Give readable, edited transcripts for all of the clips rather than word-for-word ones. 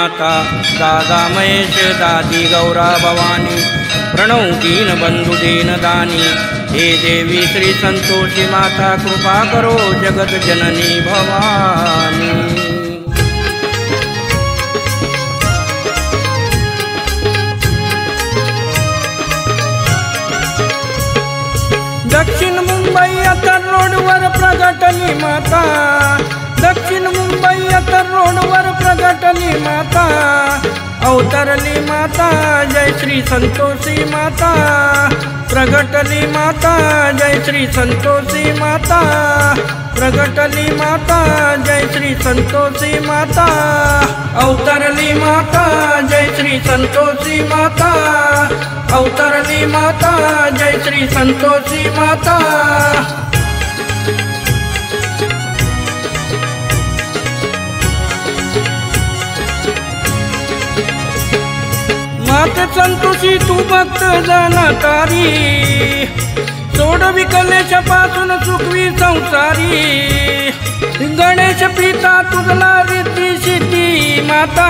माता दादा महेश दादी गौरा भवानी प्रणव दीन बंधु दीन दानी हे देवी श्री संतोषी माता कृपा करो जगत जननी भवानी। दक्षिण मुंबई अतर रोडवर प्रगटली माता, दक्षिण मुंबई अतर रोडवर प्रगटली माता, अवतरली माता जय श्री संतोषी माता, प्रगटली माता जय श्री संतोषी माता, प्रगटली माता जय श्री संतोषी माता, अवतरली माता जय श्री संतोषी माता, अवतरली माता जय श्री संतोषी माता। माते संतोषी तू भक्त जाना तारी, सोडवी कलेशापासून सुखवी संसारी, गणेश पिता तुझला रिद्धी सिद्धी माता,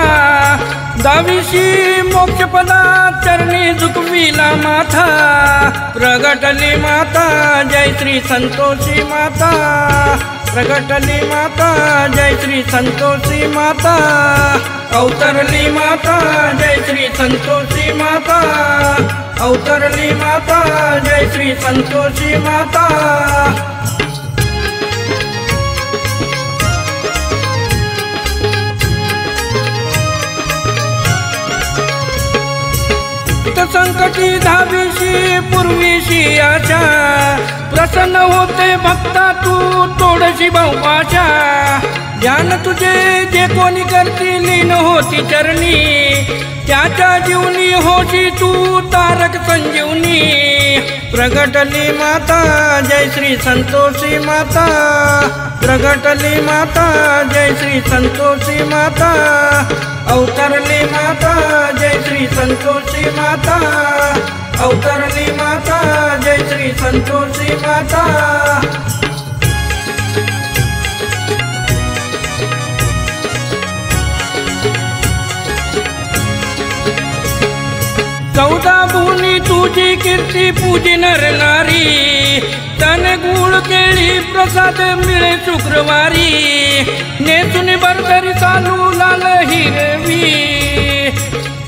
दाविशी मोक्षपदा चरणी झुकविला माथा, प्रगटली माता जय श्री संतोषी माता, प्रगटली माता जय श्री संतोषी माता, अवतरली माता जय श्री संतोषी माता, अवतरली माता जय श्री संतोषी माता। संकटी धावीशी पूर्वीशी आशा, प्रसन्न होते भक्ता तू तोडशी भाऊपाशा, ध्यान तुझे जे कोणी करती लीन होती चरणी, त्याच्या जीवनी होशी तू तारक संजीवनी, प्रगटली माता जय श्री संतोषी माता, प्रगटली माता जय श्री संतोषी माता, अवतरली माता जय श्री संतोषी माता, अवतरली माता जय श्री संतोषी माता। चौदा भुवनी तुझी कीर्ती पूजी नर नारी, तन गुळ केळी प्रसाद मिळे शुक्रवारी, नेसुनी बरबरी चालू लाल हिरवी,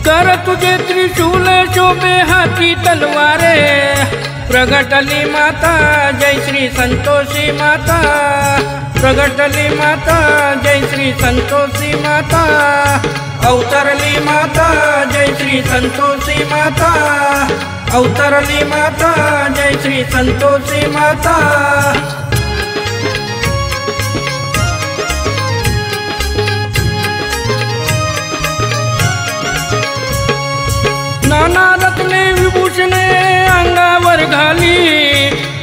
कर तुझे त्रिशूल शोभे हाती तलवारे, प्रगटली माता जय श्री संतोषी माता, प्रगटली माता जय श्री संतोषी माता, अवतरली माता जय श्री संतोषी माता, अवतरली माता जय श्री संतोषी माता। नाना रत्ने विभूषणे अंगावर घाली,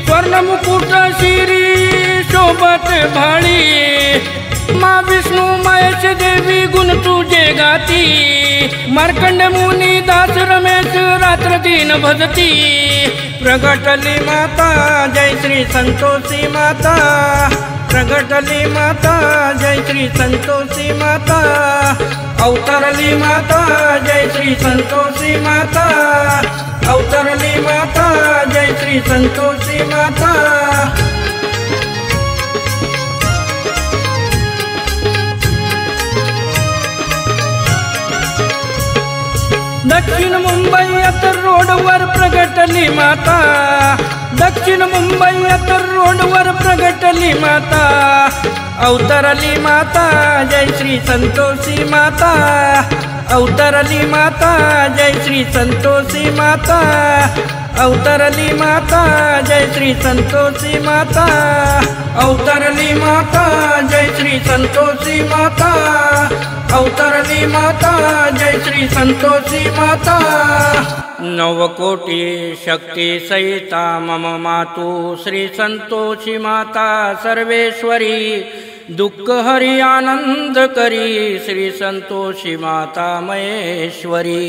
स्वर्ण मुकुट शिरी शोभत भाळी, मा विष्णू महेश देवी गुण तुझे गाती, मार्कंड मुनी दास रमेश रात्र दिन भजती, प्रगटली माता जय श्री संतोषी माता, प्रगटली माता जय श्री संतोषी माता, अवतरली माता जय श्री संतोषी माता, अवतरली माता जय श्री संतोषी माता। दक्षिण मुंबई अतर रोडवर प्रगटली माता, दक्षिण मुंबई अतर रोडवर प्रगटली माता, अवतरली माता जय श्री संतोषी माता, अवतरली माता जय श्री संतोषी माता, अवतरली माता जय श्री संतोषी माता, अवतरली माता जय श्री संतोषी माता, अवतरली माता जय श्री संतोषी माता। नवकोटी शक्ति सहिता मम मातु श्री संतोषी माता सर्वेश्वरी, दुःख हरि आनंद करी श्री संतोषी माता महेश्वरी।